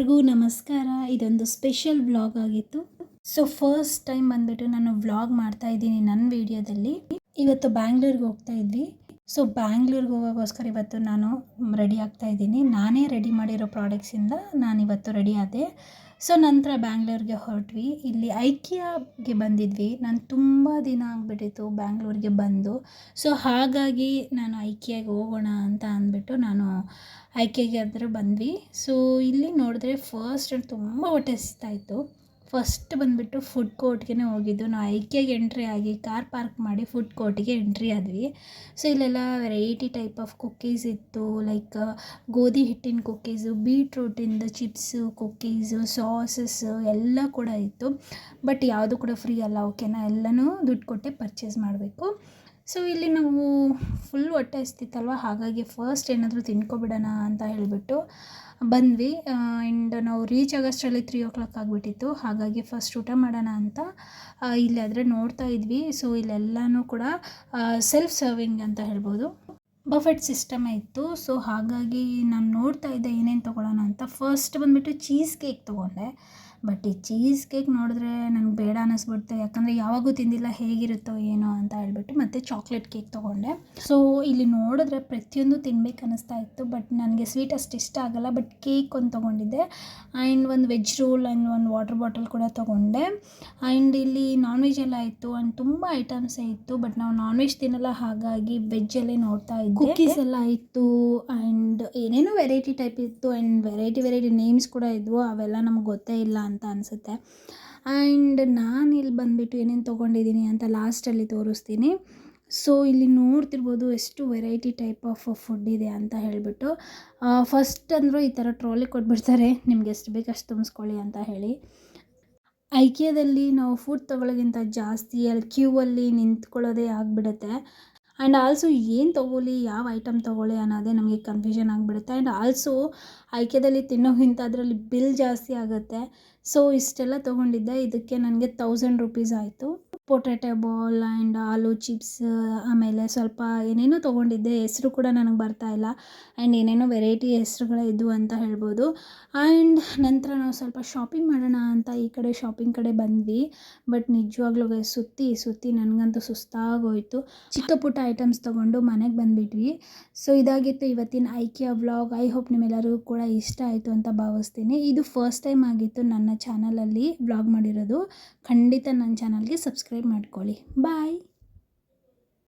ಎಲ್ಲರಿಗೂ ನಮಸ್ಕಾರ. ಇದೊಂದು ಸ್ಪೆಷಲ್ ವ್ಲಾಗ್ ಆಗಿತ್ತು. ಸೊ ಫಸ್ಟ್ ಟೈಮ್ ಬಂದ್ಬಿಟ್ಟು ನಾನು ವ್ಲಾಗ್ ಮಾಡ್ತಾ ಇದ್ದೀನಿ ನನ್ನ ವಿಡಿಯೋದಲ್ಲಿ. ಇವತ್ತು ಬ್ಯಾಂಗ್ಳೂರ್ಗೆ ಹೋಗ್ತಾ ಇದ್ವಿ. ಸೊ ಬ್ಯಾಂಗ್ಳೂರ್ಗೆ ಹೋಗೋಕ್ಕೋಸ್ಕರ ಇವತ್ತು ನಾನು ರೆಡಿ ಆಗ್ತಾ ಇದ್ದೀನಿ. ನಾನೇ ರೆಡಿ ಮಾಡಿರೋ ಪ್ರಾಡಕ್ಟ್ಸಿಂದ ನಾನು ಇವತ್ತು ರೆಡಿ ಆದೆ. ಸೊ ನಂತರ ಬ್ಯಾಂಗ್ಳೂರ್ಗೆ ಹೊರಟ್ವಿ. ಇಲ್ಲಿ ಐಕಿಯಾಗೆ ಬಂದಿದ್ವಿ. ನಾನು ತುಂಬ ದಿನ ಆಗಿಬಿಟ್ಟಿತ್ತು ಬ್ಯಾಂಗ್ಳೂರಿಗೆ ಬಂದು. ಸೊ ಹಾಗಾಗಿ ನಾನು ಐಕಿಯಾಗೆ ಹೋಗೋಣ ಅಂತ ಅಂದ್ಬಿಟ್ಟು ನಾನು ಐಕಿಯಾಗೆ ಆದರೂ ಬಂದ್ವಿ. ಸೊ ಇಲ್ಲಿ ನೋಡಿದ್ರೆ ಫಸ್ಟ್ ತುಂಬ ಹೊಟ್ಟೆ ಹಸಿತಾಯಿತ್ತು. ಫಸ್ಟ್ ಬಂದುಬಿಟ್ಟು ಫುಡ್ ಕೋರ್ಟ್ಗೆ ಹೋಗಿದ್ದು. ನಾವು ಐಕಿಯಾಗೆ ಎಂಟ್ರಿ ಆಗಿ ಕಾರ್ ಪಾರ್ಕ್ ಮಾಡಿ ಫುಡ್ ಕೋರ್ಟಿಗೆ ಎಂಟ್ರಿ ಆದ್ವಿ. ಸೊ ಇಲ್ಲೆಲ್ಲ ವೆರೈಟಿ ಟೈಪ್ ಆಫ್ ಕುಕ್ಕೀಸ್ ಇತ್ತು. ಲೈಕ್ ಗೋಧಿ ಹಿಟ್ಟಿನ ಕುಕ್ಕೀಸು, ಬೀಟ್ರೂಟಿಂದ ಚಿಪ್ಸು, ಕುಕ್ಕೀಸು, ಸಾಸಸ್ಸು ಎಲ್ಲ ಕೂಡ ಇತ್ತು. ಬಟ್ ಯಾವುದು ಕೂಡ ಫ್ರೀ ಅಲ್ಲ, ಓಕೆನಾ, ಎಲ್ಲನೂ ದುಡ್ಡು ಕೊಟ್ಟೆ ಪರ್ಚೇಸ್ ಮಾಡಬೇಕು. ಸೊ ಇಲ್ಲಿ ನಾವು ಫುಲ್ ಹೊಟ್ಟೆ ಹಸ್ತಿತ್ತಲ್ವ, ಹಾಗಾಗಿ ಫಸ್ಟ್ ಏನಾದರೂ ತಿನ್ಕೊಬಿಡೋಣ ಅಂತ ಹೇಳಿಬಿಟ್ಟು ಬಂದ್ವಿ. ಆ್ಯಂಡ್ ನಾವು ರೀಚ್ ಆಗೋಷ್ಟರಲ್ಲಿ 3 o'clock ಆಗಿಬಿಟ್ಟಿತ್ತು. ಹಾಗಾಗಿ ಫಸ್ಟ್ ಊಟ ಮಾಡೋಣ ಅಂತ ಇಲ್ಲಿ ಆದರೆ ನೋಡ್ತಾ ಇದ್ವಿ. ಸೊ ಇಲ್ಲೆಲ್ಲನೂ ಕೂಡ ಸೆಲ್ಫ್ ಸರ್ವಿಂಗ್ ಅಂತ ಹೇಳ್ಬೋದು, ಬಫೆಟ್ ಸಿಸ್ಟಮ್ ಇತ್ತು. ಸೊ ಹಾಗಾಗಿ ನಾನು ನೋಡ್ತಾ ಇದ್ದೆ ಏನೇನು ತೊಗೊಳ್ಳೋಣ ಅಂತ. ಫಸ್ಟ್ ಬಂದುಬಿಟ್ಟು ಚೀಸ್ ಕೇಕ್ ತೊಗೊಂಡೆ. ಬಟ್ ಈ ಚೀಸ್ ಕೇಕ್ ನೋಡಿದ್ರೆ ನನಗೆ ಬೇಡ ಅನ್ನಿಸ್ಬಿಡ್ತು. ಯಾಕಂದರೆ ಯಾವಾಗೂ ತಿಂದಿಲ್ಲ, ಹೇಗಿರುತ್ತೋ ಏನೋ ಅಂತ ಹೇಳ್ಬಿಟ್ಟು ಮತ್ತೆ ಚಾಕ್ಲೇಟ್ ಕೇಕ್ ತೊಗೊಂಡೆ. ಸೊ ಇಲ್ಲಿ ನೋಡಿದ್ರೆ ಪ್ರತಿಯೊಂದು ತಿನ್ಬೇಕು ಅನ್ನಿಸ್ತಾ ಇತ್ತು. ಬಟ್ ನನಗೆ ಸ್ವೀಟ್ ಅಷ್ಟು ಇಷ್ಟ ಆಗಲ್ಲ. ಬಟ್ ಕೇಕ್ ಒಂದು ತೊಗೊಂಡಿದ್ದೆ. ಆ್ಯಂಡ್ ಒಂದು ವೆಜ್ ರೋಲ್ ಆ್ಯಂಡ್ ಒಂದು ವಾಟರ್ ಬಾಟಲ್ ಕೂಡ ತೊಗೊಂಡೆ. ಆ್ಯಂಡ್ ಇಲ್ಲಿ ನಾನ್ ವೆಜ್ ಎಲ್ಲ ಇತ್ತು. ಆ್ಯಂಡ್ ತುಂಬ ಐಟಮ್ಸೇ ಇತ್ತು. ಬಟ್ ನಾವು ನಾನ್ ವೆಜ್ ತಿನ್ನಲ್ಲ, ಹಾಗಾಗಿ ವೆಜ್ಜಲ್ಲೇ ನೋಡ್ತಾ ಇದ್ದೆ. ಕುಕ್ಕೀಸ್ ಎಲ್ಲ ಇತ್ತು. ಆ್ಯಂಡ್ ಏನೇನೋ ವೆರೈಟಿ ಟೈಪ್ ಇತ್ತು. ಆ್ಯಂಡ್ ವೆರೈಟಿ ನೇಮ್ಸ್ ಕೂಡ ಇದ್ವು. ಅವೆಲ್ಲ ನಮ್ಗೆ ಗೊತ್ತೇ ಇಲ್ಲ ಅಂತ ಅನಿಸುತ್ತೆ. ಆ್ಯಂಡ್ ನಾನು ಇಲ್ಲಿ ಬಂದುಬಿಟ್ಟು ಏನೇನು ತೊಗೊಂಡಿದ್ದೀನಿ ಅಂತ ಲಾಸ್ಟಲ್ಲಿ ತೋರಿಸ್ತೀನಿ. ಸೊ ಇಲ್ಲಿ ನೋಡ್ತಿರ್ಬೋದು ಎಷ್ಟು ವೆರೈಟಿ ಟೈಪ್ ಆಫ್ ಫುಡ್ ಇದೆ ಅಂತ ಹೇಳಿಬಿಟ್ಟು. ಫಸ್ಟ್ ಅಂದರೂ ಈ ಥರ ಟ್ರಾಲಿ ಕೊಟ್ಬಿಡ್ತಾರೆ, ನಿಮ್ಗೆ ಎಷ್ಟು ಬೇಕು ಅಷ್ಟು ತುಂಬಿಸ್ಕೊಳ್ಳಿ ಅಂತ ಹೇಳಿ. ಐಕಿಯಾದಲ್ಲಿ ನಾವು ಫುಡ್ ತೊಗೊಳ್ಳೋಕ್ಕಿಂತ ಜಾಸ್ತಿ ಅಲ್ಲಿ ಕ್ಯೂವಲ್ಲಿ ನಿಂತ್ಕೊಳ್ಳೋದೇ ಆಗಿಬಿಡುತ್ತೆ. ಆ್ಯಂಡ್ ಆಲ್ಸೋ ಏನು ತೊಗೊಳ್ಳಿ, ಯಾವ ಐಟಮ್ ತೊಗೊಳ್ಳಿ ಅನ್ನೋದೇ ನಮಗೆ ಕನ್ಫ್ಯೂಷನ್ ಆಗಿಬಿಡುತ್ತೆ. ಆ್ಯಂಡ್ ಆಲ್ಸೋ ಐಕಿಯಾದಲ್ಲಿ ತಿನ್ನೋಕ್ಕಿಂತ ಅದರಲ್ಲಿ ಬಿಲ್ ಜಾಸ್ತಿ ಆಗುತ್ತೆ. ಸೊ ಇಷ್ಟೆಲ್ಲ ತೊಗೊಂಡಿದ್ದೆ. ಇದಕ್ಕೆ ನನಗೆ 1000 ರೂಪೀಸ್ ಆಯಿತು. Potato ball and aloo chips, ಆಮೇಲೆ ಸ್ವಲ್ಪ ಏನೇನೋ ತೊಗೊಂಡಿದ್ದೆ, ಹೆಸರು ಕೂಡ ನನಗೆ ಬರ್ತಾಯಿಲ್ಲ. ಆ್ಯಂಡ್ ಏನೇನೋ ವೆರೈಟಿ ಹೆಸರುಗಳೇ ಇದ್ವು ಅಂತ ಹೇಳ್ಬೋದು. ಆ್ಯಂಡ್ ನಂತರ ನಾವು ಸ್ವಲ್ಪ ಶಾಪಿಂಗ್ ಮಾಡೋಣ ಅಂತ ಈ ಕಡೆ ಶಾಪಿಂಗ್ ಕಡೆ ಬಂದ್ವಿ. ಬಟ್ ನಿಜವಾಗ್ಲೂ ಸುತ್ತಿ ನನಗಂತೂ ಸುಸ್ತಾಗೋಯಿತು. ಚಿಕ್ಕ ಪುಟ್ಟ ಐಟಮ್ಸ್ ತೊಗೊಂಡು ಮನೆಗೆ ಬಂದುಬಿಟ್ವಿ. ಸೊ ಇದಾಗಿತ್ತು ಇವತ್ತಿನ ಐಕಿಯಾ ವ್ಲಾಗ್. ಐ ಹೋಪ್ ನಿಮ್ಮೆಲ್ಲರಿಗೂ ಕೂಡ ಇಷ್ಟ ಆಯಿತು ಅಂತ ಭಾವಿಸ್ತೀನಿ. ಇದು ಫಸ್ಟ್ ಟೈಮ್ ಆಗಿತ್ತು ನನ್ನ ಚಾನಲಲ್ಲಿ ವ್ಲಾಗ್ ಮಾಡಿರೋದು. ಖಂಡಿತ ನನ್ನ ಚಾನಲ್ಗೆ ಸಬ್ಸ್ಕ್ರೈಬ್ ಮಾಡ್ಕೊಳ್ಳಿ. ಬಾಯ್.